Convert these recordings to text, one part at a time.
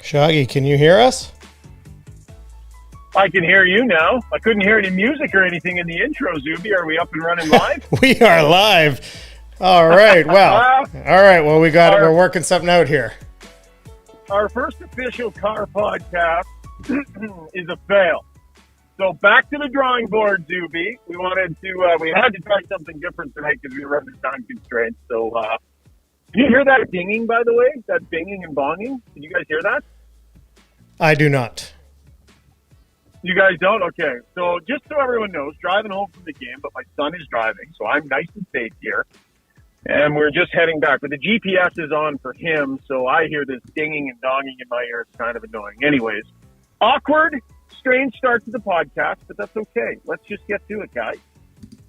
Shaggy, can you hear us? I can hear you now. I couldn't hear any music or anything in the intro, Zuby. Are we up and running live? We are live. All right. Well, we're working something out here. Our first official car podcast is a fail. So back to the drawing board, Zuby. We had to try something different tonight because we were under time constraints. So, can you hear that dinging, by the way? That binging and bonging? Did you guys hear that? I do not. You guys don't? Okay. So just so everyone knows, driving home from the game, but my son is driving, so I'm nice and safe here. And we're just heading back. But the GPS is on for him, so I hear this dinging and donging in my ear. It's kind of annoying. Anyways, awkward, strange start to the podcast, but that's okay. Let's just get to it, guys.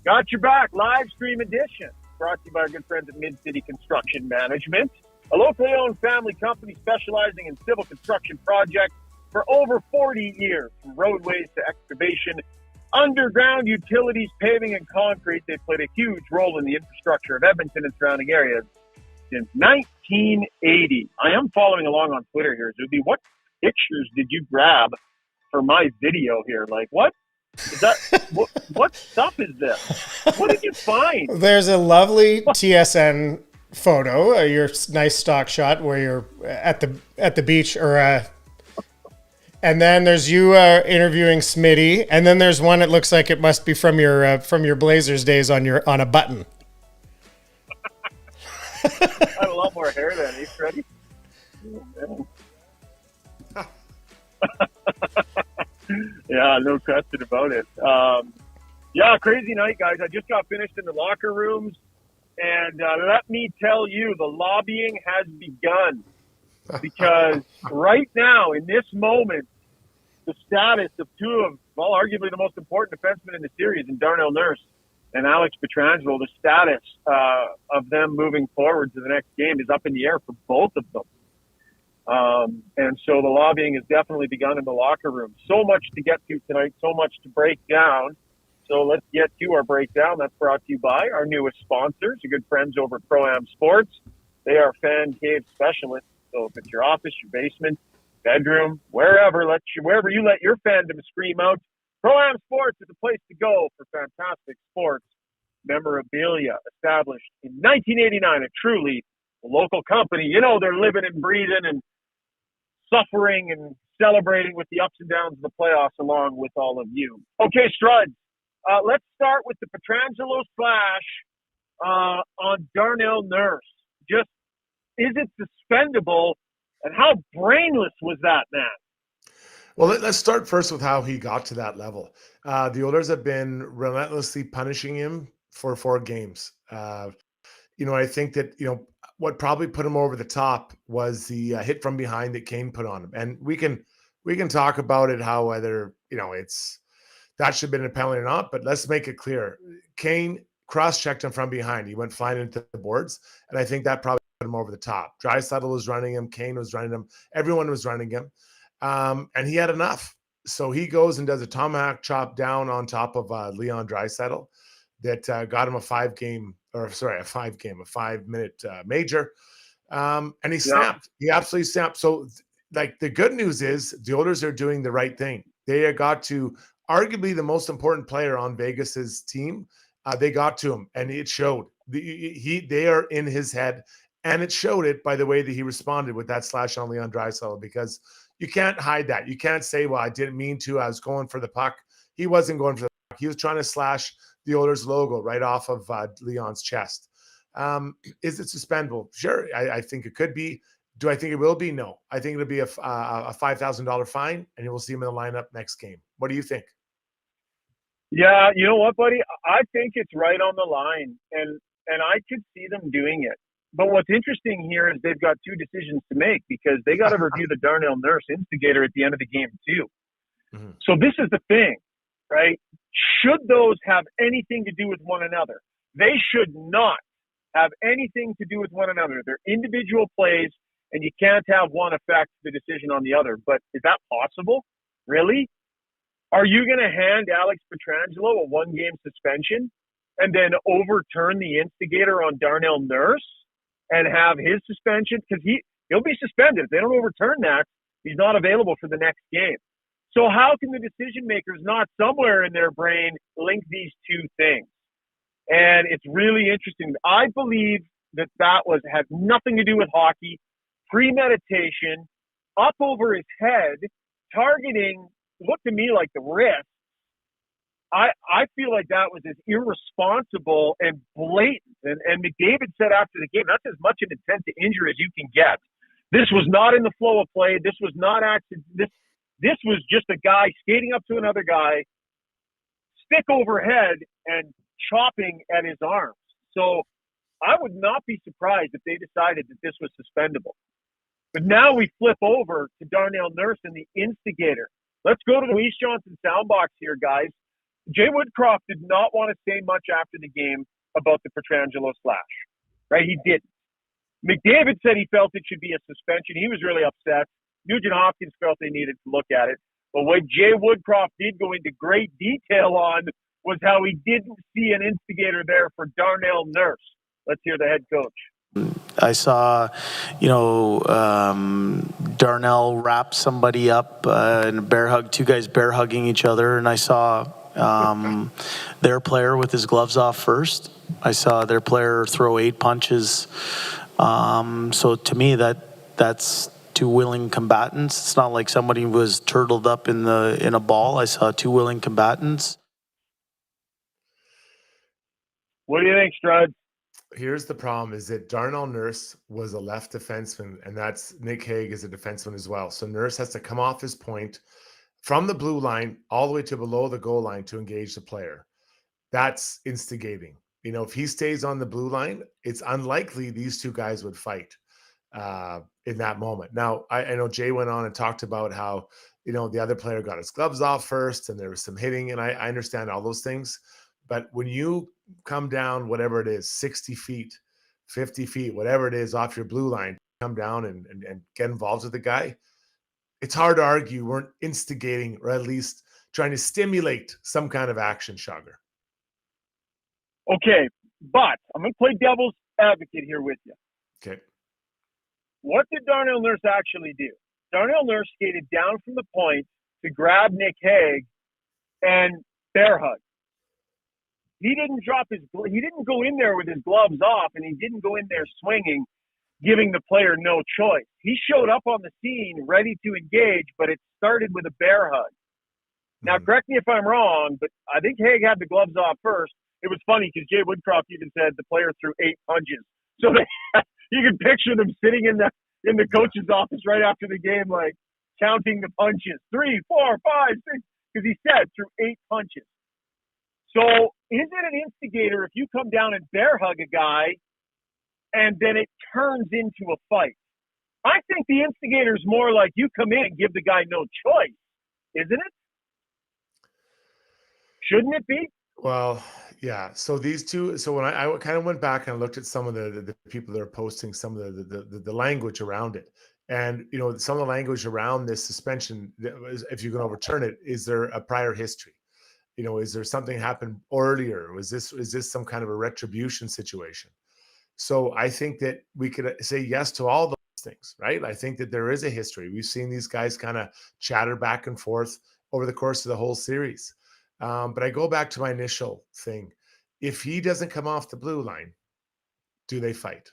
Got Your Back live stream edition, brought to you by our good friends at Mid-City Construction Management, a locally owned family company specializing in civil construction projects for over 40 years, from roadways to excavation, underground utilities, paving, and concrete. They've played a huge role in the infrastructure of Edmonton and surrounding areas since 1980. I am following along on Twitter here, Zuby. What pictures did you grab for my video here? Like, what is that? what stuff is this? What did you find? There's a lovely TSN photo, your nice stock shot where you're at the beach, and then there's you interviewing Smitty, and then there's one that looks like it must be from your Blazers days on a button. I have a lot more hair than you, Freddie. Yeah, no question about it. Crazy night, guys. I just got finished in the locker rooms, and let me tell you, the lobbying has begun. Because right now, in this moment, the status of two of, arguably the most important defensemen in the series, in Darnell Nurse and Alex Pietrangelo, the status of them moving forward to the next game is up in the air for both of them. And so the lobbying has definitely begun in the locker room. So much to get to tonight, so much to break down. So let's get to our breakdown. That's brought to you by our newest sponsors, your good friends over at Pro-Am Sports. They are fan cave specialists. So if it's your office, your basement, bedroom, wherever you let your fandom scream out, Pro-Am Sports is a place to go for fantastic sports memorabilia. Established in 1989, a truly local company. You know, they're living and breathing and suffering and celebrating with the ups and downs of the playoffs along with all of you. Okay, Struds, let's start with the Pietrangelo splash on Darnell Nurse. Just, is it suspendable? And how brainless was that, man? Well, let's start first with how he got to that level. The Oilers have been relentlessly punishing him for 4 games. I think that, what probably put him over the top was the hit from behind that Kane put on him. And we can talk about it, how whether, that should have been a penalty or not, but let's make it clear. Kane cross-checked him from behind. He went flying into the boards, and I think that probably put him over the top. Draisaitl was running him. Kane was running him. Everyone was running him. And he had enough. So he goes and does a tomahawk chop down on top of Leon Draisaitl that got him a 5-minute major. And he snapped. He absolutely snapped. So, the good news is the Oilers are doing the right thing. They got to arguably the most important player on Vegas's team. They got to him, and it showed. They are in his head. And it showed it by the way that he responded with that slash on Leon Draisaitl, because you can't hide that. You can't say, well, I didn't mean to. I was going for the puck. He wasn't going for the puck. He was trying to slash the Oilers logo right off of Leon's chest. Is it suspendable? Sure. I think it could be. Do I think it will be? No. I think it'll be a $5,000 fine, and you will see him in the lineup next game. What do you think? Yeah, you know what, buddy? I think it's right on the line, and I could see them doing it. But what's interesting here is they've got 2 decisions to make, because they got to review the Darnell Nurse instigator at the end of the game too. Mm-hmm. So this is the thing, right? Should those have anything to do with one another? They should not have anything to do with one another. They're individual plays, and you can't have one affect the decision on the other. But is that possible? Really? Are you going to hand Alex Pietrangelo a 1-game suspension and then overturn the instigator on Darnell Nurse and have his suspension? Because he'll be suspended. If they don't overturn that, He's not available for the next game. So how can the decision makers not somewhere in their brain link these two things? And it's really interesting. I believe that had nothing to do with hockey, premeditation, up over his head, targeting, looked to me like the wrist. I feel like that was as irresponsible and blatant. And McDavid said after the game, that's as much an intent to injure as you can get. This was not in the flow of play. This was not accident. This was just a guy skating up to another guy, stick overhead, and chopping at his arms. So I would not be surprised if they decided that this was suspendable. But now we flip over to Darnell Nurse and the instigator. Let's go to the Louise Johnson soundbox here, guys. Jay Woodcroft did not want to say much after the game about the Pietrangelo slash, right? He didn't. McDavid said he felt it should be a suspension. He was really upset. Nugent Hopkins felt they needed to look at it. But what Jay Woodcroft did go into great detail on was how he didn't see an instigator there for Darnell Nurse. Let's hear the head coach. I saw, Darnell wrap somebody up in a bear hug, two guys bear hugging each other, and I saw their player with his gloves off first. I saw their player throw 8 punches. So to me, that's two willing combatants. It's not like somebody was turtled up in a ball. I saw two willing combatants. What do you think, Strud? Here's the problem is that Darnell Nurse was a left defenseman, and that's Nick Hague is a defenseman as well. So Nurse has to come off his point from the blue line all the way to below the goal line to engage the player. That's instigating. If he stays on the blue line, it's unlikely these two guys would fight in that moment. Now, I know Jay went on and talked about how, the other player got his gloves off first and there was some hitting, and I understand all those things. But when you come down, whatever it is, 60 feet, 50 feet, whatever it is off your blue line, come down and get involved with the guy, it's hard to argue you weren't instigating or at least trying to stimulate some kind of action, Shogger. Okay, but I'm going to play devil's advocate here with you. Okay. What did Darnell Nurse actually do? Darnell Nurse skated down from the point to grab Nick Hague and bear hug. He didn't go in there with his gloves off, and he didn't go in there swinging, giving the player no choice. He showed up on the scene ready to engage, but it started with a bear hug. Now, correct me if I'm wrong, but I think Hague had the gloves off first. It was funny because Jay Woodcroft even said the player threw 8 punches. So you can picture them sitting in the coach's office right after the game, like counting the punches. 3, 4, 5, 6, because he said threw 8 punches. So is it an instigator if you come down and bear hug a guy and then it turns into a fight? I think the instigator is more like you come in and give the guy no choice, isn't it? Shouldn't it be? Well, yeah. So these two. So when I kind of went back and looked at some of the people that are posting some of the language around it, and some of the language around this suspension, if you can overturn it, is there a prior history? Is there something happened earlier? Is this some kind of a retribution situation? So I think that we could say yes to all those things, right? I think that there is a history. We've seen these guys kind of chatter back and forth over the course of the whole series. But I go back to my initial thing. If he doesn't come off the blue line, do they fight?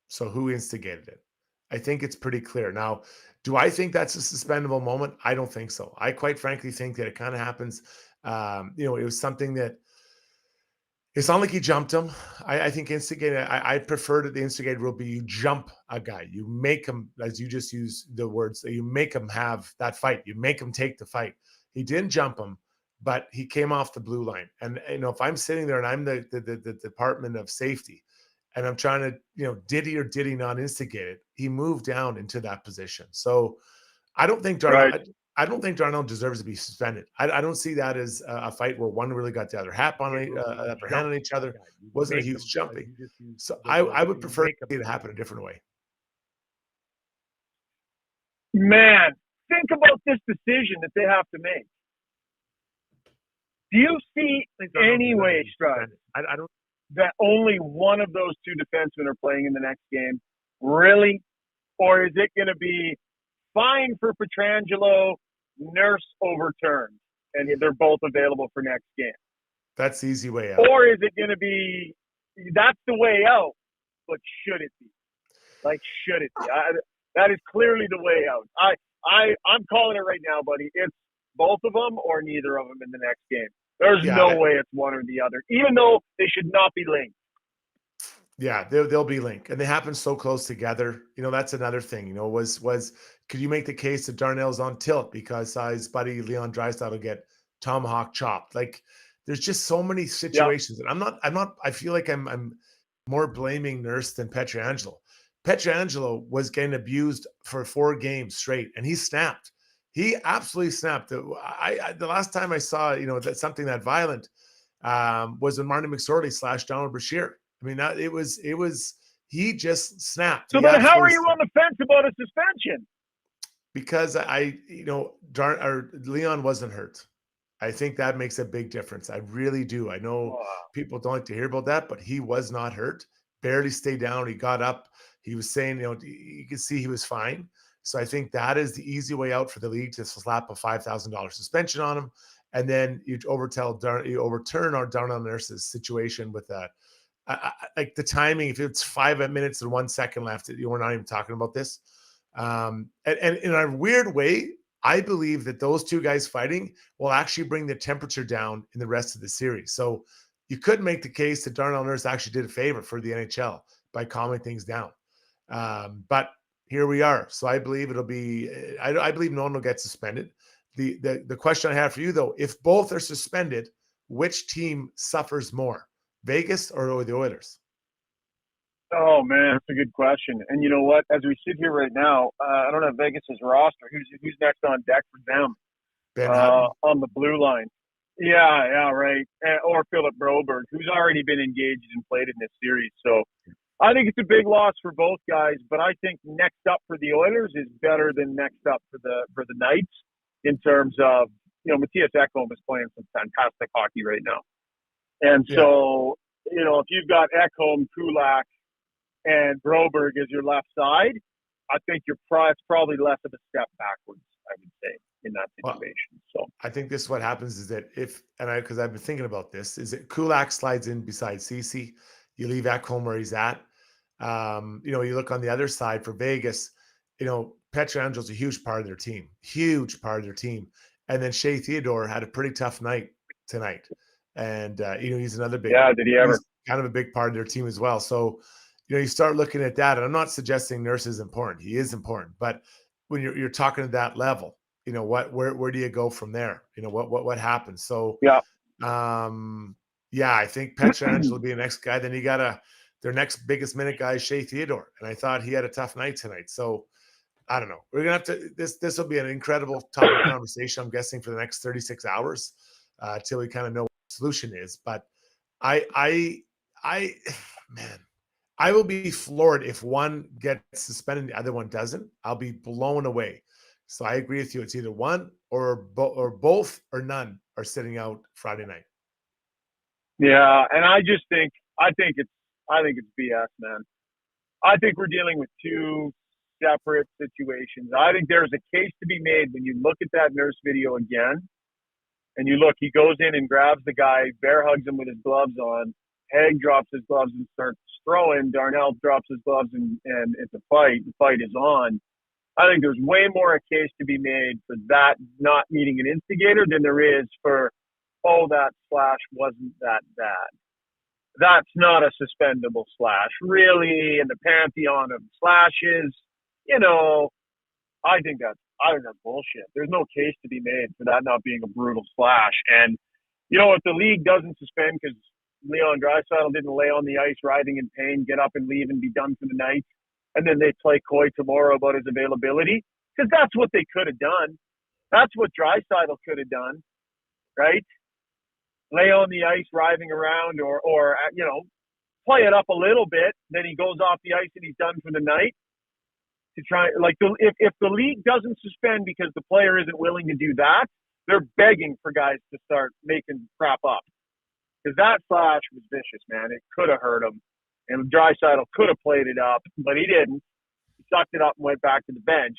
So who instigated it? I think it's pretty clear. Now, do I think that's a suspendable moment? I don't think so. I quite frankly think that it kind of happens. It was something that it's not like he jumped him. I think instigated. I prefer that the instigated rule be you jump a guy. You make him, as you just used the words, you make him have that fight. You make him take the fight. He didn't jump him, but he came off the blue line. And, if I'm sitting there and I'm the Department of Safety and I'm trying to, did he or did he not instigate it? He moved down into that position. So I don't think Darnell deserves to be suspended. I don't see that as a fight where one really got the other upper hand on each other. It wasn't a huge jumping. So I would prefer it to happen a different way. Man, think about this decision that they have to make. Do you see any way, Strud, I don't. That only one of those two defensemen are playing in the next game? Really? Or is it going to be fine for Pietrangelo, Nurse overturned, and they're both available for next game? That's the easy way out. Or is it going to be, that's the way out, but should it be? Like, should it be? That is clearly the way out. I'm calling it right now, buddy. It's both of them or neither of them in the next game. There's no way it's one or the other, even though they should not be linked. Yeah, they'll be linked, and they happen so close together. That's another thing. Could you make the case that Darnell's on tilt because his buddy Leon Draisaitl will get tomahawk chopped? Like, there's just so many situations, and I'm not. I feel like I'm more blaming Nurse than Pietrangelo. Pietrangelo was getting abused for 4 games straight, and he snapped. He absolutely snapped. The last time I saw that something that violent was when Martin McSorley slashed Donald Brashear. I mean, he just snapped. So then how are you on the fence about a suspension? Because Leon wasn't hurt. I think that makes a big difference. I really do. I know people don't like to hear about that, but he was not hurt. Barely stayed down. He got up. He was saying, you could see he was fine. So I think that is the easy way out for the league, to slap a $5,000 suspension on him. And then you overturn our Darnell Nurse's situation with that. Like the timing, if it's 5 minutes and 1 second left, we're not even talking about this. And in a weird way, I believe that those two guys fighting will actually bring the temperature down in the rest of the series. So you could make the case that Darnell Nurse actually did a favor for the NHL by calming things down. But here we are. So I believe it'll be, I believe no one will get suspended. The question I have for you, though, if both are suspended, which team suffers more, Vegas or the Oilers? Oh, man, that's a good question. And you know what? As we sit here right now, I don't have Vegas's roster. Who's next on deck for them? Ben Hutton. On the blue line. Yeah, right. Or Philip Broberg, who's already been engaged and played in this series. So I think it's a big loss for both guys, but I think next up for the Oilers is better than next up for the Knights in terms of, Matthias Ekholm is playing some fantastic hockey right now. And so, if you've got Ekholm, Kulak, and Broberg as your left side, I think you're probably less of a step backwards, I would say, in that situation. So I think this is what happens is that because I've been thinking about this, is that Kulak slides in beside Ceci, you leave Ekholm where he's at. You look on the other side for Vegas, Pietrangelo's a huge part of their team, And then Shea Theodore had a pretty tough night tonight. And, he's another big, did he ever? He's kind of a big part of their team as well. So, you start looking at that, and I'm not suggesting Nurse is important. He is important, but when you're talking at that level, where do you go from there? What happens? So, I think Pietrangelo will be the next guy. Then you got their next biggest minute guy is Shea Theodore, and I thought he had a tough night tonight. So, I don't know. We're gonna have to. This will be an incredible topic of conversation, I'm guessing, for the next 36 hours till we kind of know what the solution is. But I will be floored if one gets suspended and the other one doesn't. I'll be blown away. So I agree with you. It's either one or both or none are sitting out Friday night. Yeah, and I think it's BS, man. I think we're dealing with two separate situations. I think there's a case to be made when you look at that Nurse video again, and he goes in and grabs the guy, bear hugs him with his gloves on. Haig drops his gloves and starts throwing. Darnell drops his gloves and it's a fight. The fight is on. I think there's way more a case to be made for that not needing an instigator than there is for, that slash wasn't that bad. That's not a suspendable slash. Really, in the pantheon of slashes, I think that's bullshit. There's no case to be made for that not being a brutal slash. And, if the league doesn't suspend because Leon Draisaitl didn't lay on the ice writhing in pain, get up and leave and be done for the night, and then they play coy tomorrow about his availability, because that's what they could have done. That's what Draisaitl could have done, right? Lay on the ice writhing around or play it up a little bit, then he goes off the ice and he's done for the night. To try, if the league doesn't suspend because the player isn't willing to do that, they're begging for guys to start making crap up. Because that slash was vicious, man. It could have hurt him. And Draisaitl could have played it up, but he didn't. He sucked it up and went back to the bench.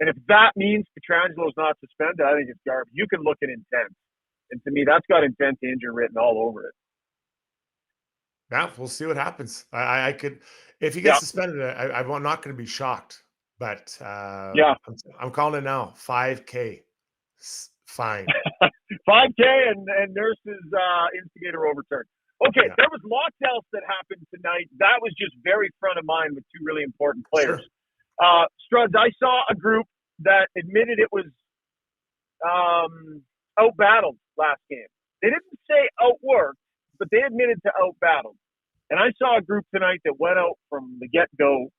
And if that means Petrangelo's not suspended, I think it's garbage. You can look at intent. And to me, that's got intent to injure written all over it. Yeah, we'll see what happens. I could, if he Yeah. gets suspended, I'm not going to be shocked. But Yeah. I'm calling it now. 5K fine. 5K and Nurse's instigator overturned. Okay, Yeah. there was lots else that happened tonight. That was just very front of mind with two really important players. Sure. Struds, I saw a group that admitted it was out-battled last game. They didn't say outworked, but they admitted to out-battled. And I saw a group tonight that went out from the get-go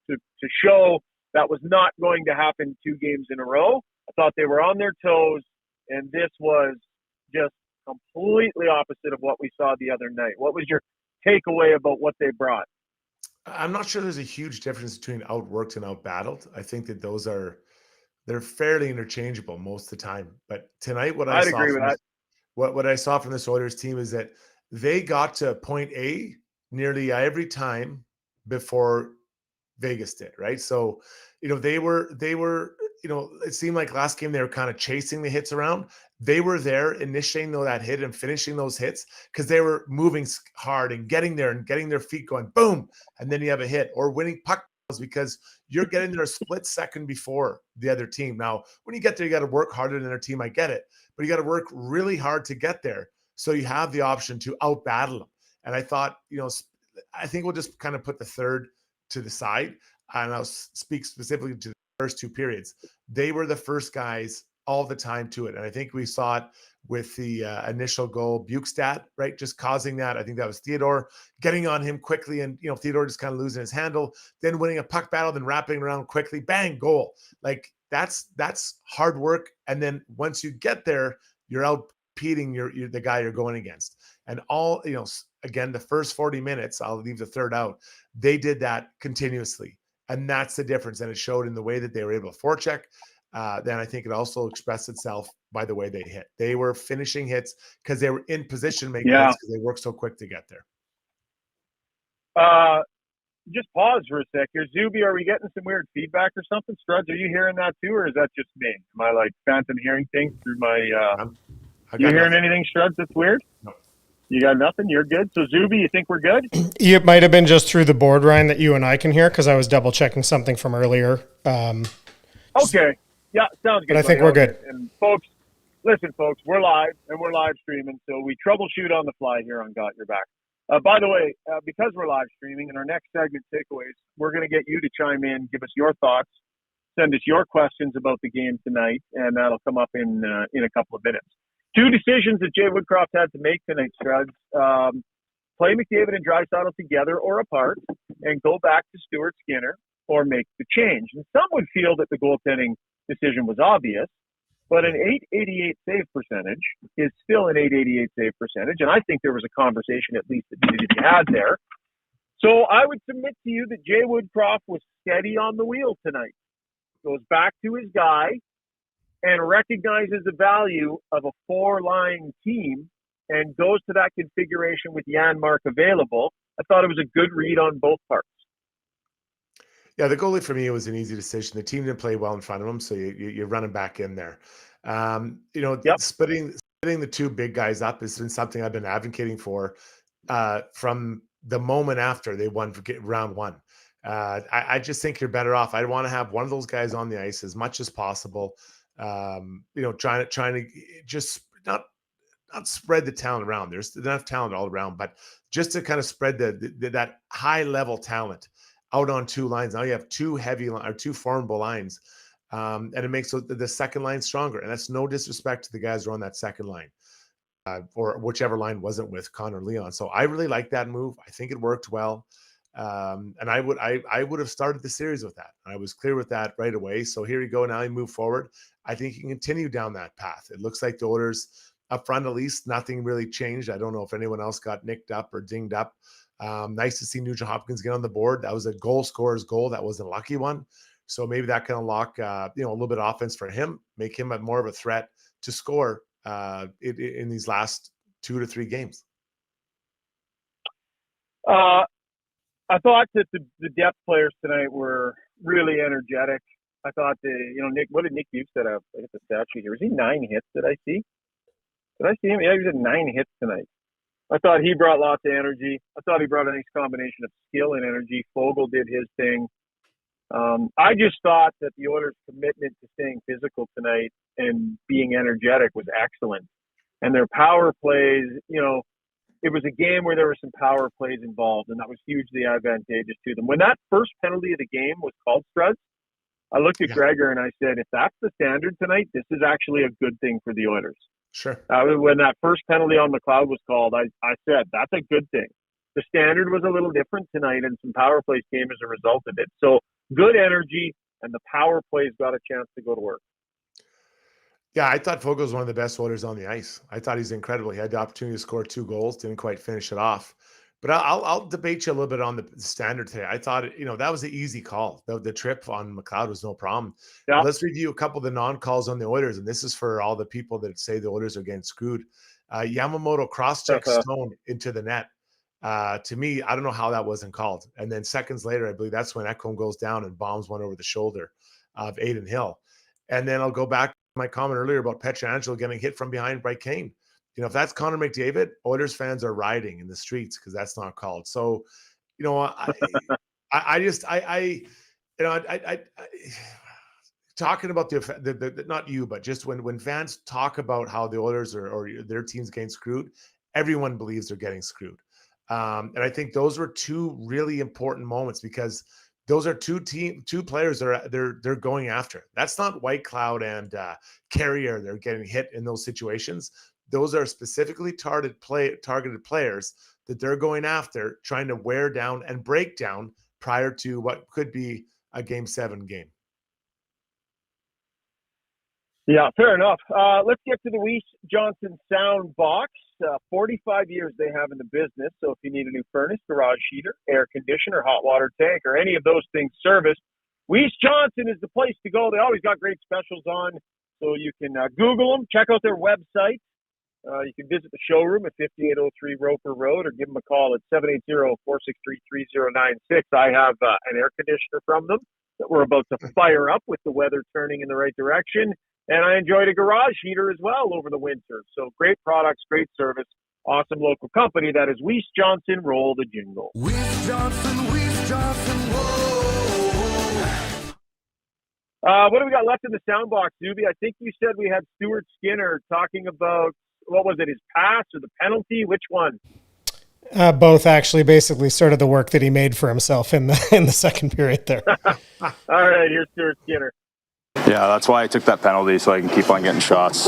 to show that was not going to happen 2 games in a row. I thought they were on their toes, and this was just completely opposite of what we saw the other night. What was your takeaway about what they brought? I'm not sure there's a huge difference between outworked and outbattled. I think that they're fairly interchangeable most of the time. But tonight, I'd agree with that. What I saw from this Oilers team is that they got to point A nearly every time before Vegas did, right? So, they were, it seemed like last game they were kind of chasing the hits around. They were there initiating that hit and finishing those hits because they were moving hard and getting there and getting their feet going, boom, and then you have a hit or winning puck battles because you're getting there a split second before the other team. Now, when you get there, you got to work harder than their team. I get it, but you got to work really hard to get there. So you have the option to out battle them. And I thought, I think we'll just kind of put the third to the side, and I'll speak specifically to the first 2 periods. They were the first guys all the time to it, and I think we saw it with the initial goal, Bukestad, right, just causing that. I think that was Theodore getting on him quickly, and Theodore just kind of losing his handle, then winning a puck battle, then wrapping around quickly, bang, goal. Like that's hard work, and then once you get there, you're out competing you're the guy you're going against. And all, again, the first 40 minutes, I'll leave the third out, they did that continuously. And that's the difference. And it showed in the way that they were able to forecheck. Then I think it also expressed itself by the way they hit. They were finishing hits because they were in position to make hits because they worked so quick to get there. Just pause for a sec here. Zuby, are we getting some weird feedback or something? Struds, are you hearing that too, or is that just me? Am I like phantom hearing things through my you hearing anything, Struds, that's weird? No. You got nothing? You're good? So, Zuby, you think we're good? It might have been just through the board, Ryan, that you and I can hear because I was double checking something from earlier. Okay. Yeah, sounds good. But I think we're good. And folks, listen, folks, we're live and we're live streaming, so we troubleshoot on the fly here on Got Your Back. By the way, because we're live streaming in our next segment, takeaways, we're going to get you to chime in, give us your thoughts, send us your questions about the game tonight, and that'll come up in a couple of minutes. 2 decisions that Jay Woodcroft had to make tonight, Struds. Play McDavid and Draisaitl together or apart and go back to Stuart Skinner or make the change. And some would feel that the goaltending decision was obvious, but an .888 save percentage is still an .888 save percentage, and I think there was a conversation at least that needed to be had there. So I would submit to you that Jay Woodcroft was steady on the wheel tonight. Goes back to his guy and recognizes the value of a 4-line team and goes to that configuration with Janmark available. I thought it was a good read on both parts. Yeah, the goalie for me was an easy decision. The team didn't play well in front of him, so you run him back in there. Splitting the 2 big guys up has been something I've been advocating for from the moment after they won round 1. I just think you're better off. I want to have one of those guys on the ice as much as possible. Trying to just not spread the talent around. There's enough talent all around, but just to kind of spread that high level talent out on 2 lines. Now you have 2 formidable lines, and it makes the second line stronger. And that's no disrespect to the guys who are on that second line, or whichever line wasn't with Connor Leon. So I really like that move. I think it worked well. And I would have started the series with that. I was clear with that right away. So here you go. Now you move forward. I think you can continue down that path. It looks like the Oilers up front, at least, nothing really changed. I don't know if anyone else got nicked up or dinged up. Nice to see Nugent Hopkins get on the board. That was a goal scorer's goal. That was a lucky one. So maybe that can unlock, a little bit of offense for him, make him more of a threat to score in these last 2 to 3 games. I thought that the depth players tonight were really energetic. I thought Nick. What did Nick Bukestad have? I get the stat sheet here. Was he 9 hits? Did I see? Did I see him? Yeah, he was at 9 hits tonight. I thought he brought lots of energy. I thought he brought a nice combination of skill and energy. Fogle did his thing. I just thought that the Oilers' commitment to staying physical tonight and being energetic was excellent. And their power plays, it was a game where there were some power plays involved, and that was hugely advantageous to them. When that first penalty of the game was called, Struds, I looked at Gregor and I said, if that's the standard tonight, this is actually a good thing for the Oilers. Sure. When that first penalty on McLeod was called, I said, that's a good thing. The standard was a little different tonight, and some power plays came as a result of it. So good energy, and the power plays got a chance to go to work. Yeah, I thought Fogle was one of the best Oilers on the ice. I thought he's incredible. He had the opportunity to score 2 goals, didn't quite finish it off. But I'll debate you a little bit on the standard today. I thought, that was an easy call. The trip on McLeod was no problem. Yeah. Let's review a couple of the non-calls on the Oilers, and this is for all the people that say the Oilers are getting screwed. Yamamoto cross-checks Stone into the net. To me, I don't know how that wasn't called. And then seconds later, I believe that's when Ekholm goes down and bombs one over the shoulder of Aiden Hill. And then I'll go back to my comment earlier about Pietrangelo getting hit from behind by Kane. If that's Connor McDavid, Oilers fans are rioting in the streets because that's not called. So, I talking about the not you, but just when fans talk about how the Oilers or their teams getting screwed, everyone believes they're getting screwed. And I think those were 2 really important moments because those are 2 players that they're going after. That's not White Cloud and Carrier. They're getting hit in those situations. Those are specifically targeted players that they're going after, trying to wear down and break down prior to what could be a Game 7 game. Yeah, fair enough. Let's get to the Weiss Johnson sound box. 45 years they have in the business, so if you need a new furnace, garage heater, air conditioner, hot water tank, or any of those things serviced, Weiss Johnson is the place to go. They always got great specials on, so you can Google them, check out their website. You can visit the showroom at 5803 Roper Road or give them a call at 780-463-3096. I have an air conditioner from them that we're about to fire up with the weather turning in the right direction. And I enjoyed a garage heater as well over the winter. So great products, great service, awesome local company. That is Weiss Johnson. Roll the jingle. Weiss Johnson, whoa. What do we got left in the sound box, Zuby? I think you said we had Stuart Skinner talking about, what was it, his pass or the penalty? Which one? Both, actually, basically sort of the work that he made for himself in the second period there. All right, here's Stuart Skinner. Yeah, that's why I took that penalty, so I can keep on getting shots.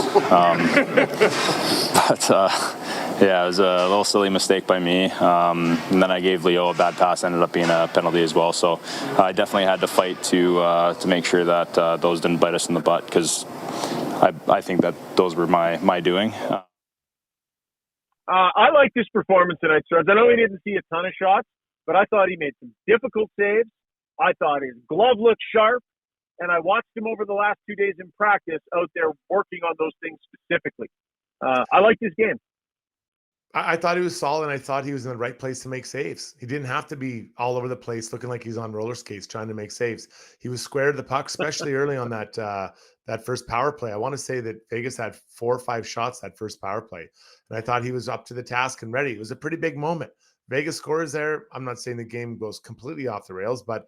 Yeah, it was a little silly mistake by me. And then I gave Leo a bad pass, ended up being a penalty as well. So I definitely had to fight to make sure that those didn't bite us in the butt, because I think that those were my doing. I like this performance tonight, Struz. I know he didn't see a ton of shots, but I thought he made some difficult saves. I thought his glove looked sharp, and I watched him over the last 2 days in practice out there working on those things specifically. I like this game. I thought he was solid, and I thought he was in the right place to make saves. He didn't have to be all over the place looking like he's on roller skates trying to make saves. He was square to the puck, especially early on that first power play. I want to say that Vegas had 4 or 5 shots that first power play, and I thought he was up to the task and ready. It was a pretty big moment. Vegas scores there. I'm not saying the game goes completely off the rails, but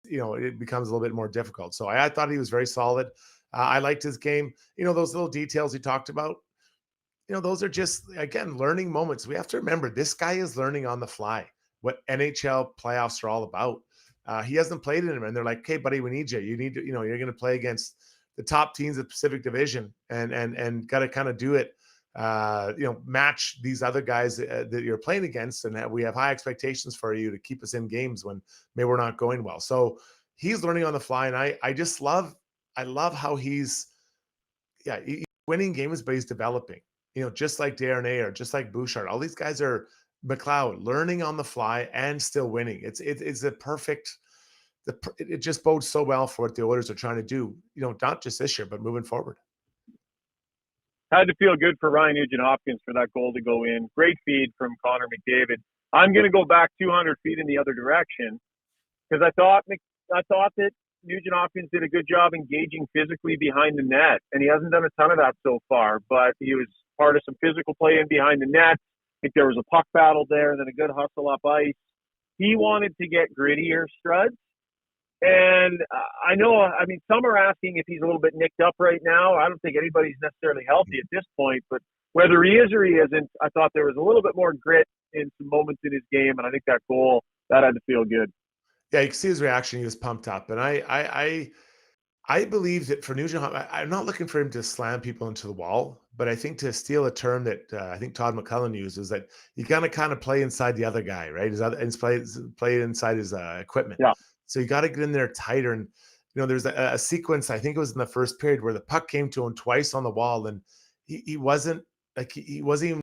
it becomes a little bit more difficult. So I thought he was very solid. I liked his game. Those little details he talked about, those are just, again, learning moments. We have to remember this guy is learning on the fly what NHL playoffs are all about. He hasn't played in them, and they're like, "Okay, buddy, we need you. You need to, you're going to play against the top teams of the Pacific Division, and got to kind of do it. Match these other guys that you're playing against, and we have high expectations for you to keep us in games when maybe we're not going well." So he's learning on the fly, and I love how he's winning games, but he's developing. Just like Darnay or just like Bouchard, all these guys are McLeod learning on the fly and still winning. It's a perfect. It just bodes so well for what the Oilers are trying to do. Not just this year, but moving forward. Had to feel good for Ryan Nugent-Hopkins for that goal to go in. Great feed from Connor McDavid. I'm going to go back 200 feet in the other direction because I thought that Nugent Hopkins did a good job engaging physically behind the net, and he hasn't done a ton of that so far, but he was part of some physical play in behind the net. I think there was a puck battle there, and then a good hustle up ice. He wanted to get grittier, Struds. And I know, I mean, some are asking if he's a little bit nicked up right now. I don't think anybody's necessarily healthy at this point, but whether he is or he isn't, I thought there was a little bit more grit in some moments in his game, and I think that goal, that had to feel good. Yeah, you can see his reaction. He was pumped up. And I believe that for Nugent, I'm not looking for him to slam people into the wall, but I think to steal a term that I think Todd McClellan used is that you got to kind of play inside the other guy, right? Play inside his equipment. Yeah. So you got to get in there tighter. And, there's a sequence, I think it was in the first period, where the puck came to him twice on the wall, and he wasn't even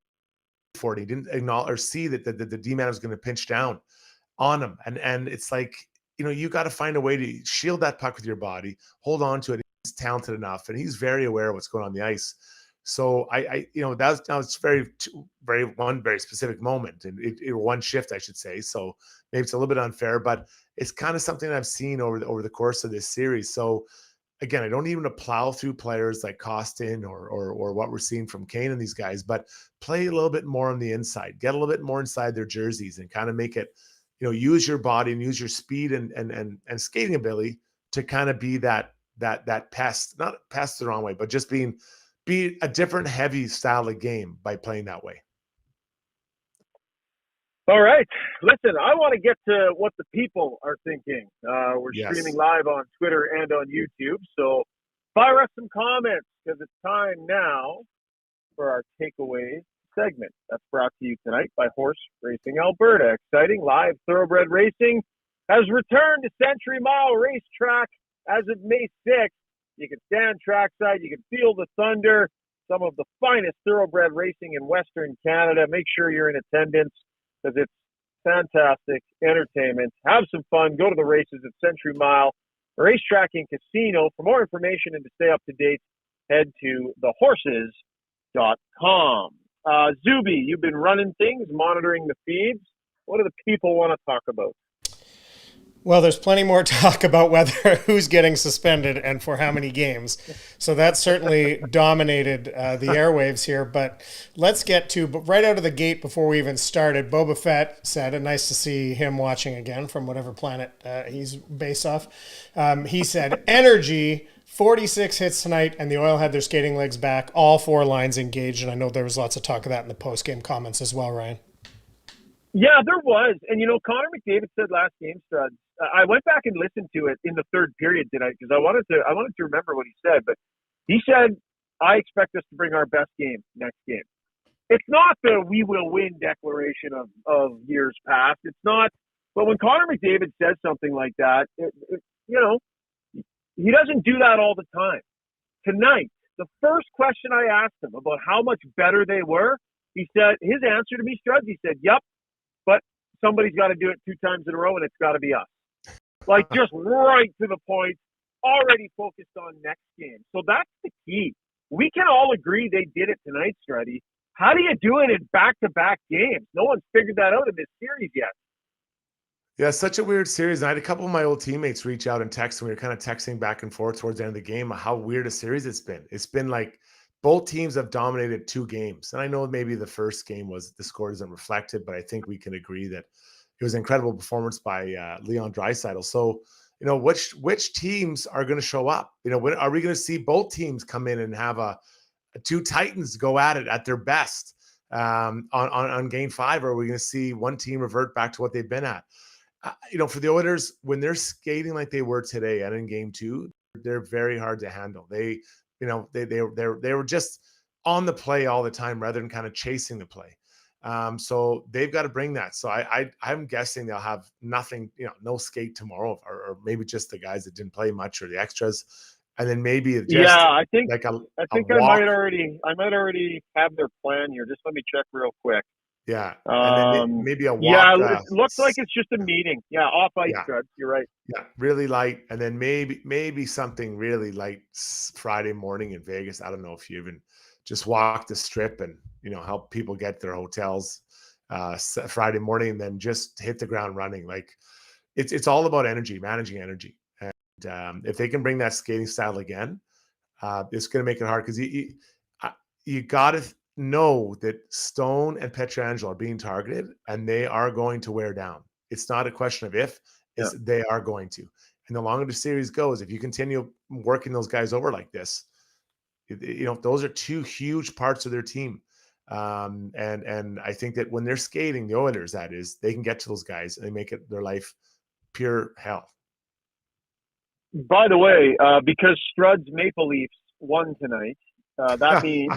for it. He didn't acknowledge or see that the D-man was going to pinch down on him. And it's like, you got to find a way to shield that puck with your body, hold on to it. He's talented enough, and he's very aware of what's going on the ice. So it's one very specific moment, and it one shift, I should say. So maybe it's a little bit unfair, but it's kind of something I've seen over the course of this series. So again, I don't even to plow through players like Costin or what we're seeing from Kane and these guys, but play a little bit more on the inside, get a little bit more inside their jerseys, and kind of make it, use your body and use your speed and skating ability to kind of be that pest, not pest the wrong way, but just be a different heavy style of game by playing that way. All right. Listen, I want to get to what the people are thinking. We're streaming live on Twitter and on YouTube. So fire us some comments, because it's time now for our takeaways segment. That's brought to you tonight by Horse Racing Alberta. Exciting live thoroughbred racing has returned to Century Mile Racetrack as of May 6th. You can stand trackside. You can feel the thunder. Some of the finest thoroughbred racing in Western Canada. Make sure you're in attendance, because it's fantastic entertainment. Have some fun. Go to the races at Century Mile Racetrack and Casino. For more information and to stay up to date, head to thehorses.com. Zuby, you've been running things, monitoring the feeds. What do the people want to talk about? Well, there's plenty more talk about who's getting suspended and for how many games. So that certainly dominated the airwaves here. But let's get to, but right out of the gate before we even started, Boba Fett said, and nice to see him watching again from whatever planet he's based off. He said, energy, 46 hits tonight, and the Oil had their skating legs back, all four lines engaged. And I know there was lots of talk of that in the post-game comments as well, Ryan. Yeah, there was. And, Connor McDavid said last game, Studs, I went back and listened to it in the third period tonight because I wanted to remember what he said. But he said, I expect us to bring our best game next game. It's not the we will win declaration of years past. It's not. But when Connor McDavid says something like that, he doesn't do that all the time. Tonight, the first question I asked him about how much better they were, he said, his answer to me, Struds, he said, yep, but somebody's got to do it 2 times in a row, and it's got to be us. Like, just right to the point, already focused on next game. So that's the key. We can all agree they did it tonight, Struddy. How do you do it in back-to-back games? No one's figured that out in this series yet. Yeah, such a weird series. And I had a couple of my old teammates reach out and text, and we were kind of texting back and forth towards the end of the game how weird a series it's been. It's been like both teams have dominated 2 games. And I know maybe the first game was the score isn't reflected, but I think we can agree that it was an incredible performance by Leon Draisaitl. So, which teams are going to show up? When are we going to see both teams come in and have a 2 Titans go at it at their best on game 5? Or are we going to see one team revert back to what they've been at? For the Oilers, when they're skating like they were today and in game 2, they're very hard to handle. They were just on the play all the time rather than kind of chasing the play. So they've got to bring that. So I'm guessing they'll have nothing, no skate tomorrow, or maybe just the guys that didn't play much or the extras, and then maybe I think like I might already have their plan here. Just let me check real quick. Yeah, and then maybe a walk. Yeah, it looks like it's just a meeting. Yeah, off ice, Struds. You're right. Yeah, really light, and then maybe something really light Friday morning in Vegas. I don't know if you even just walk the strip and help people get their hotels Friday morning, and then just hit the ground running. Like it's all about energy, managing energy, and If they can bring that skating style again, it's going to make it hard because you got to know that Stone and Pietrangelo are being targeted and they are going to wear down. It's not a question of if, it's they are going to. And the longer the series goes, if you continue working those guys over like this, those are two huge parts of their team. And I think that when they're skating, the Oilers, that is, they can get to those guys and they make it their life pure hell. By the way, because Strud's Maple Leafs won tonight, that means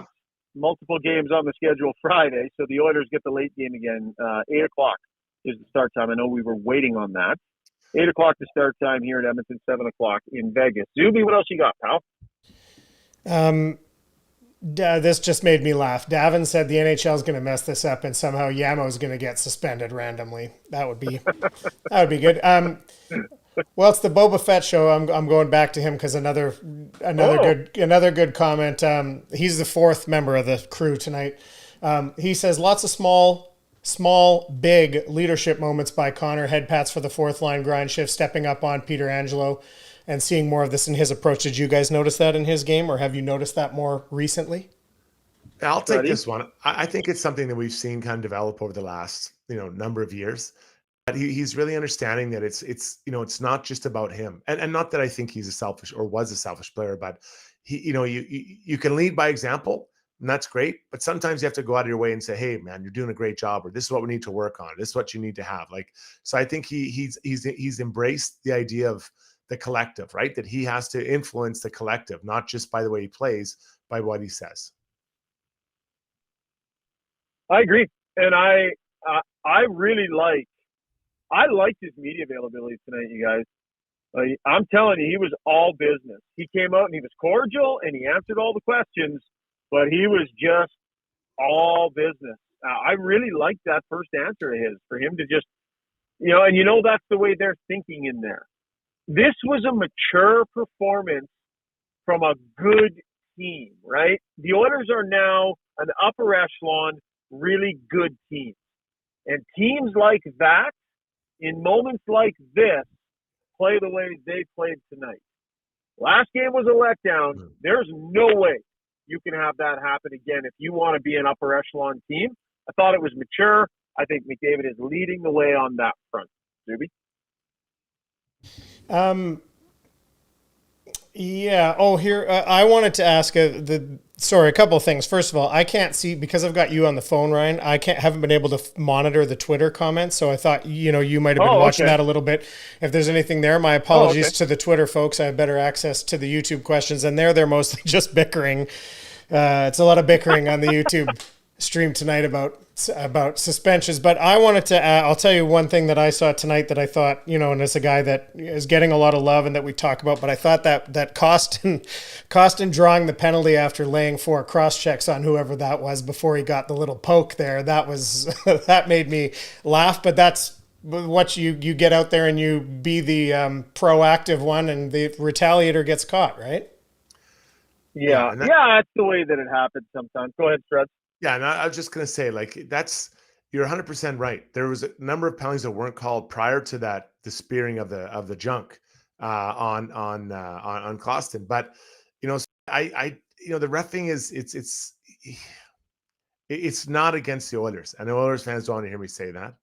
multiple games on the schedule Friday. So the Oilers get the late game again. 8 o'clock is the start time. I know we were waiting on that. 8 o'clock the start time here at Edmonton, 7 o'clock in Vegas. Zuby, what else you got, pal? This just made me laugh. Davin said the NHL is going to mess this up and somehow Yamo is going to get suspended randomly. That would be good. Well, it's the Boba Fett show. I'm going back to him because another good comment. He's the fourth member of the crew tonight. He says lots of small, big leadership moments by Connor. Head pats for the fourth line grind shift, stepping up on Pietrangelo, and seeing more of this in his approach. Did you guys notice that in his game, or have you noticed that more recently? I'll take this one. I think it's something that we've seen kind of develop over the last number of years. But he's really understanding that it's not just about him, and not that I think he's a selfish or was a selfish player, but you can lead by example, and that's great. But sometimes you have to go out of your way and say, "Hey, man, you're doing a great job," or "This is what we need to work on. This is what you need to have." So I think he's embraced the idea of the collective, right? That he has to influence the collective, not just by the way he plays, by what he says. I agree, and I really I liked his media availability tonight, you guys. I'm telling you, he was all business. He came out and he was cordial and he answered all the questions, but he was just all business. I really liked that first answer of his, for him to just, and that's the way they're thinking in there. This was a mature performance from a good team, right? The Oilers are now an upper echelon, really good team. And teams like that, in moments like this, play the way they played tonight. Last game was a letdown. There's no way you can have that happen again if you want to be an upper echelon team. I thought it was mature. I think McDavid is leading the way on that front. Zuby? Yeah. Oh, here, I wanted to ask a couple of things. First of all, I can't see, because I've got you on the phone, Ryan, haven't been able to monitor the Twitter comments. So I thought, you might have been watching that a little bit. If there's anything there, my apologies to the Twitter folks. I have better access to the YouTube questions, and they're mostly just bickering. It's a lot of bickering on the YouTube stream tonight about suspensions. But I wanted to, I'll tell you one thing that I saw tonight that I thought, and as a guy that is getting a lot of love and that we talk about, but I thought that Costin drawing the penalty after laying 4 cross checks on whoever that was before he got the little poke there, that made me laugh. But that's what you get out there and you be the proactive one, and the retaliator gets caught, right? Yeah, that's the way that it happens sometimes. Go ahead, Fred. Yeah, and I was just going to say, you're 100% right. There was a number of penalties that weren't called prior to that, the spearing of the junk on Costin. But the reffing it's not against the Oilers. I know Oilers fans don't want to hear me say that,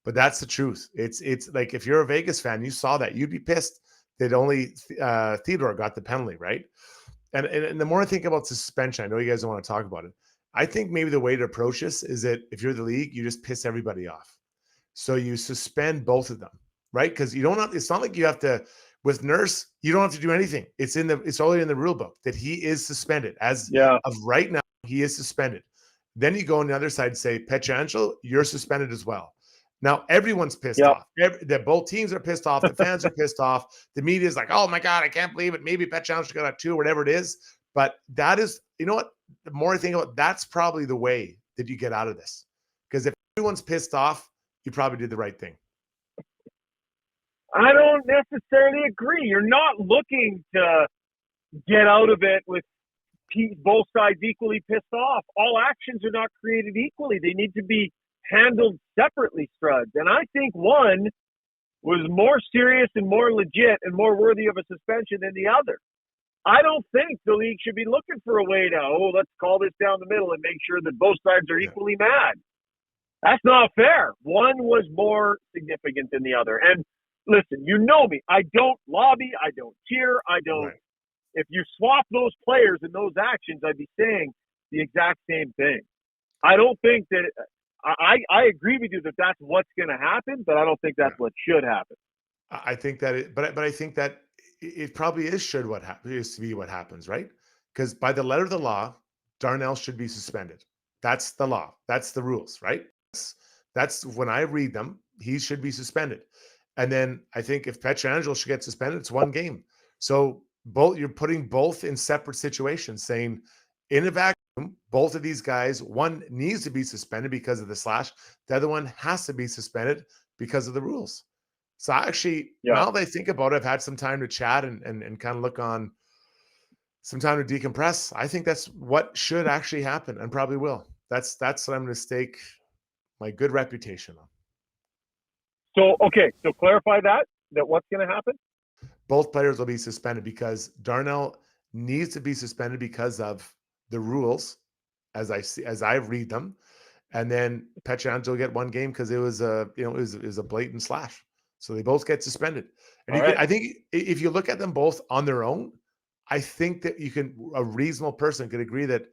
but that's the truth. It's like, if you're a Vegas fan, you saw that, you'd be pissed that only Theodore got the penalty, right? And the more I think about suspension, I know you guys don't want to talk about it. I think maybe the way to approach this is that if you're the league, you just piss everybody off. So you suspend both of them, right? Because it's not like you have to, with Nurse, you don't have to do anything. It's already in the rule book that he is suspended. Of right now, he is suspended. Then you go on the other side and say, Pietrangelo, you're suspended as well. Now everyone's pissed off. Both teams are pissed off. The fans are pissed off. The media is like, oh my God, I can't believe it. Maybe Pietrangelo got a 2 or whatever it is. But that is, you know what? The more I think about it, that's probably the way that you get out of this. Because if everyone's pissed off, you probably did the right thing. I don't necessarily agree. You're not looking to get out of it with both sides equally pissed off. All actions are not created equally. They need to be handled separately, Struds. And I think, one, was more serious and more legit and more worthy of a suspension than the other. I don't think the league should be looking for a way to, let's call this down the middle and make sure that both sides are equally mad. That's not fair. One was more significant than the other. And listen, you know me. I don't lobby. I don't cheer. I don't. Right. If you swap those players and those actions, I'd be saying the exact same thing. I don't think that I agree with you that that's what's going to happen, but I don't think that's what should happen. I think that but I think that it probably should be what happens, right? Because by the letter of the law, Darnell should be suspended. That's the law. That's the rules, right? That's when I read them, he should be suspended. And then I think if Pietrangelo should get suspended, it's one game. So you're putting both in separate situations, saying in a vacuum, both of these guys, one needs to be suspended because of the slash, the other one has to be suspended because of the rules. So actually, now that I think about it, I've had some time to chat and kind of look on, some time to decompress. I think that's what should actually happen and probably will. That's what I'm going to stake my good reputation on. So, okay. So clarify that what's going to happen? Both players will be suspended because Darnell needs to be suspended because of the rules as I read them. And then Pietrangelo will get one game because it was a blatant slash. So they both get suspended. And I think if you look at them both on their own, I think that a reasonable person could agree that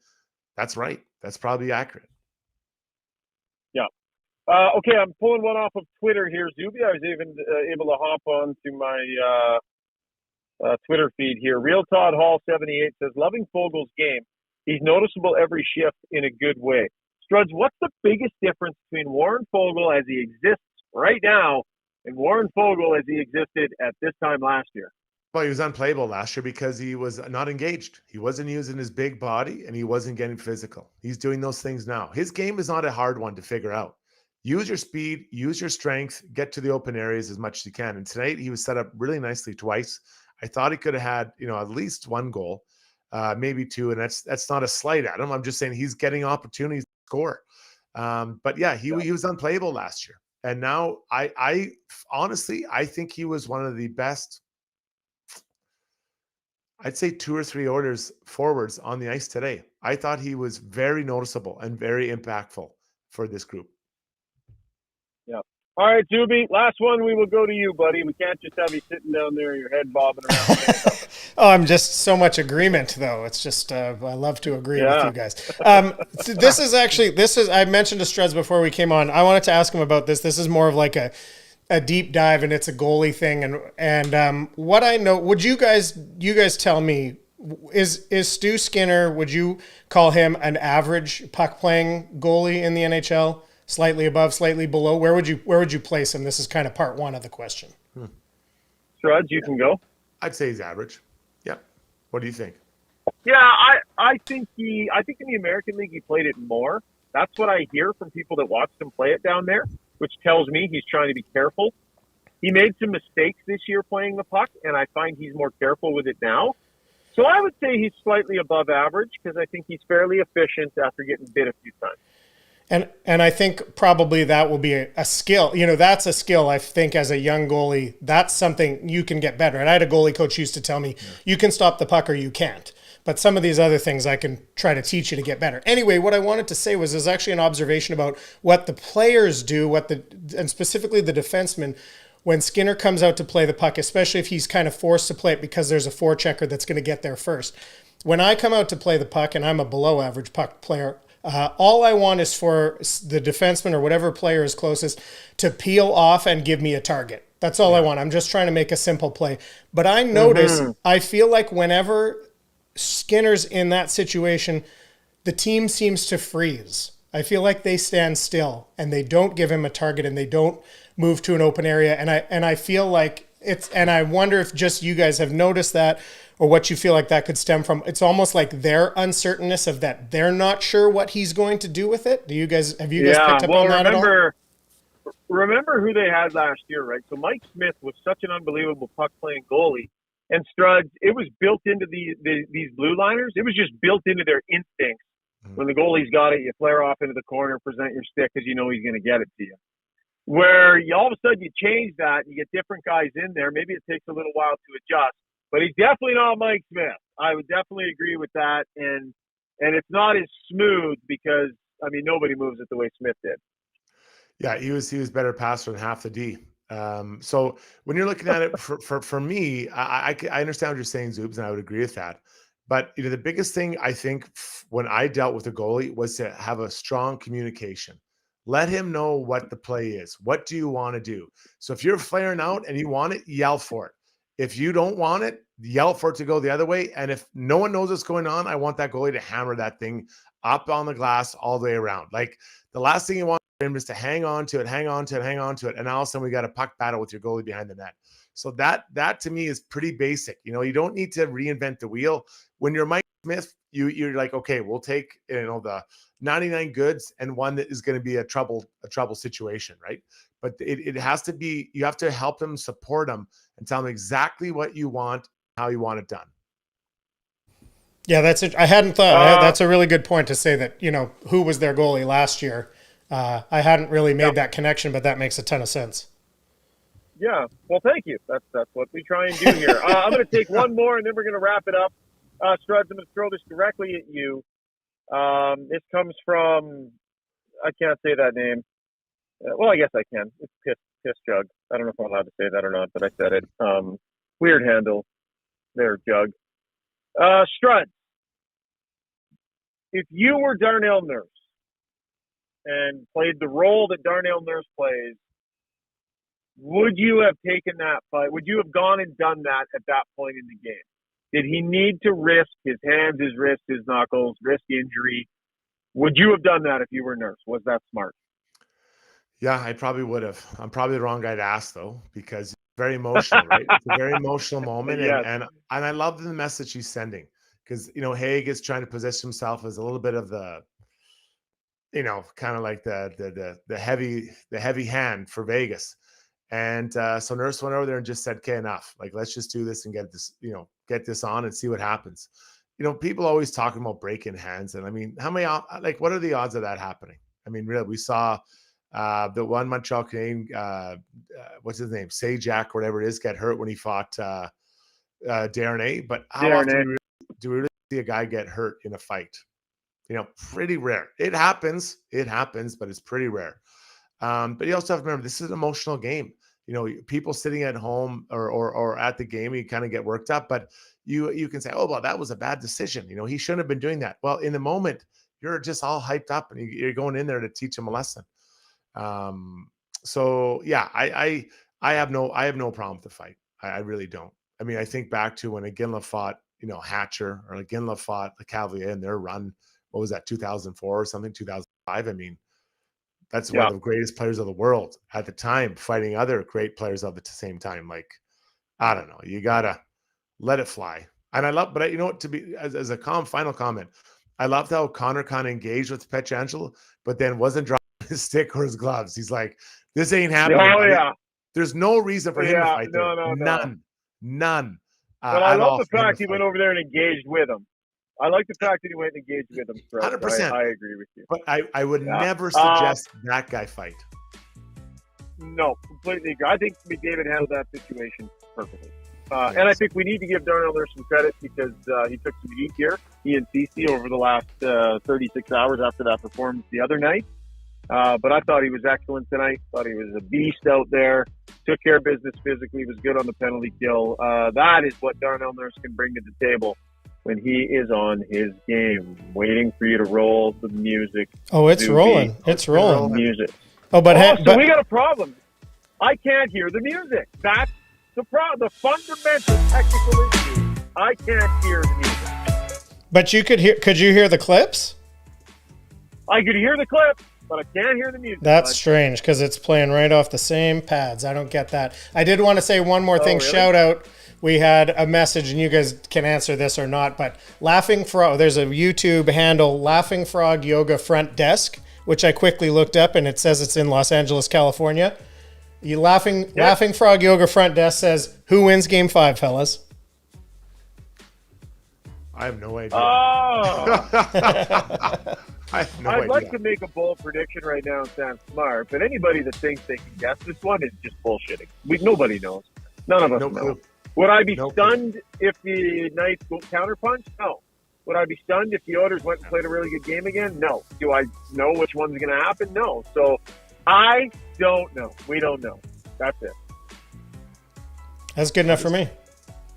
that's right. That's probably accurate. Yeah. Okay, I'm pulling one off of Twitter here, Zuby. I was even able to hop on to my Twitter feed here. Real Todd Hall 78 says, loving Fogel's game. He's noticeable every shift in a good way. Struds, what's the biggest difference between Warren Foegele as he exists right now and Warren Foegele as he existed at this time last year? Well, he was unplayable last year because he was not engaged. He wasn't using his big body and he wasn't getting physical. He's doing those things now. His game is not a hard one to figure out. Use your speed, use your strength, get to the open areas as much as you can. And tonight he was set up really nicely twice. I thought he could have had, at least one goal, maybe two. And that's not a slight at him. I'm just saying he's getting opportunities to score. But yeah, he was unplayable last year. And now I honestly, I think he was one of the best, I'd say 2 or 3 orders forwards on the ice today. I thought he was very noticeable and very impactful for this group. Yeah. All right, Zuby, last one. We will go to you, buddy. We can't just have you sitting down there, your head bobbing around. Oh, I'm just so much agreement, though. It's just I love to agree with you guys. So this is I mentioned to Struds before we came on. I wanted to ask him about this. This is more of like a deep dive, and it's a goalie thing. And what I know, would you guys tell me, is Stu Skinner? Would you call him an average puck playing goalie in the NHL? Slightly above, slightly below? Where would you place him? This is kind of part one of the question. Struds, you can go. I'd say he's average. Yeah. What do you think? Yeah, I think in the American League he played it more. That's what I hear from people that watched him play it down there, which tells me he's trying to be careful. He made some mistakes this year playing the puck, and I find he's more careful with it now. So I would say he's slightly above average because I think he's fairly efficient after getting bit a few times. And I think probably that will be a skill. That's a skill, I think, as a young goalie. That's something you can get better. And I had a goalie coach who used to tell me, you can stop the puck or you can't. But some of these other things I can try to teach you to get better. Anyway, what I wanted to say was there's actually an observation about what the players do, and specifically the defensemen, when Skinner comes out to play the puck, especially if he's kind of forced to play it because there's a forechecker that's going to get there first. When I come out to play the puck and I'm a below average puck player, all I want is for the defenseman or whatever player is closest to peel off and give me a target. That's all I want. I'm just trying to make a simple play. But I notice, I feel like whenever Skinner's in that situation, the team seems to freeze. I feel like they stand still and they don't give him a target and they don't move to an open area. And I feel like and I wonder if just you guys have noticed that, or what you feel like that could stem from. It's almost like their uncertainness of that they're not sure what he's going to do with it. Have you guys picked up on that at all? Remember who they had last year, right? So Mike Smith was such an unbelievable puck-playing goalie. And Struds, it was built into these blue liners. It was just built into their instincts. When the goalie's got it, you flare off into the corner, present your stick because you know he's going to get it to you. where you all of a sudden you change that and you get different guys in there. Maybe it takes a little while to adjust, but he's definitely not Mike Smith. I would definitely agree with that. And it's not as smooth because, I mean, nobody moves it the way Smith did. Yeah, he was better passer than half the D. So when you're looking at it for me, I understand what you're saying, Zoobs, and I would agree with that. But the biggest thing I think when I dealt with a goalie was to have a strong communication. Let him know what the play is. What do you want to do? So if you're flaring out and you want it, yell for it. If you don't want it, yell for it to go the other way. And if no one knows what's going on, I want that goalie to hammer that thing up on the glass all the way around. Like the last thing you want him is to hang on to it. And all of a sudden we got a puck battle with your goalie behind the net. So that to me is pretty basic. You don't need to reinvent the wheel. When you're Mike Smith, you're like, okay, we'll take the 99 goods and one that is going to be a trouble situation, right? But it has to be, you have to help them, support them, and tell them exactly what you want, how you want it done. Yeah, that's it. I hadn't thought. That's a really good point to say that, who was their goalie last year. I hadn't really made that connection, but that makes a ton of sense. Yeah. Well, thank you. That's what we try and do here. I'm going to take one more, and then we're going to wrap it up. Struds, I'm going to throw this directly at you. This comes from, I can't say that name. Well, I guess I can. It's Piss Jug. I don't know if I'm allowed to say that or not, but I said it. Weird handle there, Jug. Struds, if you were Darnell Nurse and played the role that Darnell Nurse plays, would you have taken that fight? Would you have gone and done that at that point in the game? Did he need to risk his hands, his wrists, his knuckles, risk injury? Would you have done that if you were Nurse? Was that smart? Yeah, I probably would have. I'm probably the wrong guy to ask, though, because it's very emotional, right? It's a very emotional moment. Yes. And I love the message he's sending because, Haig is trying to position himself as a little bit of the, kind of like the heavy hand for Vegas. And so Nurse went over there and just said, okay, enough. Like, let's just do this and get this on and see what happens. People always talking about breaking hands. And I mean, what are the odds of that happening? I mean, really, we saw the one Montreal Canadian, what's his name? Sajak, whatever it is, get hurt when he fought Darren A. But how often do we really see a guy get hurt in a fight? Pretty rare. It happens, but it's pretty rare. But you also have to remember, this is an emotional game. People sitting at home or at the game, you kind of get worked up, but you can say, oh, well, that was a bad decision. He shouldn't have been doing that. Well, in the moment, you're just all hyped up and you're going in there to teach him a lesson. So yeah, I have no problem with the fight. I really don't. I mean, I think back to when Iginla fought, Hatcher, or Iginla fought the Cavalier in their run. What was that, 2004 or something, 2005? I mean, that's one of the greatest players of the world at the time, fighting other great players of the same time. Like, I don't know, you gotta let it fly. And I love, but to be as a final comment, I loved how Connor kind of engaged with Pietrangelo, but then wasn't dropping his stick or his gloves. He's like, this ain't happening. Oh, yeah. There's no reason for him to fight. None. But I love the fact he went over there and engaged with him. I like the fact that he went and engaged with him. 100%. I agree with you. But I would never suggest that guy fight. No, completely agree. I think McDavid handled that situation perfectly. And I think we need to give Darnell Nurse some credit because he took some heat here, he and Cece, over the last 36 hours after that performance the other night. But I thought he was excellent tonight. Thought he was a beast out there. Took care of business physically. Was good on the penalty kill. That is what Darnell Nurse can bring to the table when he is on his game. Waiting for you to roll the music. Oh, it's rolling. It's rolling. Music. Oh, so we got a problem. I can't hear the music. That's the problem. The fundamental technical issue. I can't hear the music. But you could hear. Could you hear the clips? I could hear the clip, but I can't hear the music. That's strange because it's playing right off the same pads. I don't get that. I did want to say one more thing. Really? Shout out. We had a message, and you guys can answer this or not, but Laughing Frog, there's a YouTube handle, Laughing Frog Yoga Front Desk, which I quickly looked up, and it says it's in Los Angeles, California. Laughing Frog Yoga Front Desk says, who wins Game 5, fellas? I have no idea. Oh! I have no I'd idea. like to make a bold prediction right now and sound smart, but anybody that thinks they can guess this one is just bullshitting. Nobody knows. None of us No know. clue. Would I be No stunned if the Knights go counterpunch? No. Would I be stunned if the Oilers went and played a really good game again? No. Do I know which one's going to happen? No. So I don't know. We don't know. That's it. That's good enough for me.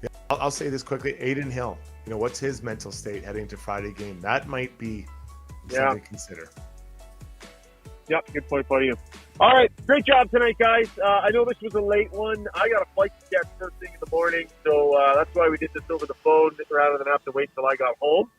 Yeah, I'll say this quickly. Aiden Hill, what's his mental state heading to Friday game? That might be something to consider. Yep, good point by you. All right, great job tonight, guys. I know this was a late one. I got a flight to catch first thing in the morning, so that's why we did this over the phone rather than have to wait till I got home.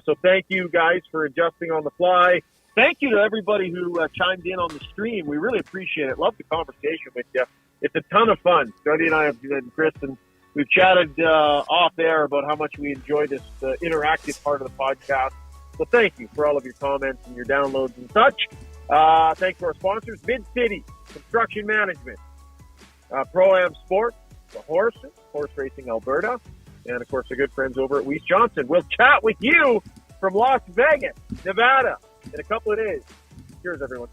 So thank you guys for adjusting on the fly. Thank you to everybody who chimed in on the stream. We really appreciate it. Love the conversation with you. It's a ton of fun. Jody and I and Chris, and we've chatted off air about how much we enjoy this interactive part of the podcast. So thank you for all of your comments and your downloads and such. Thanks to our sponsors, Mid-City Construction Management, Pro-Am Sports, the Horse Racing Alberta, and, of course, our good friends over at Weiss Johnson. We'll chat with you from Las Vegas, Nevada, in a couple of days. Cheers, everyone.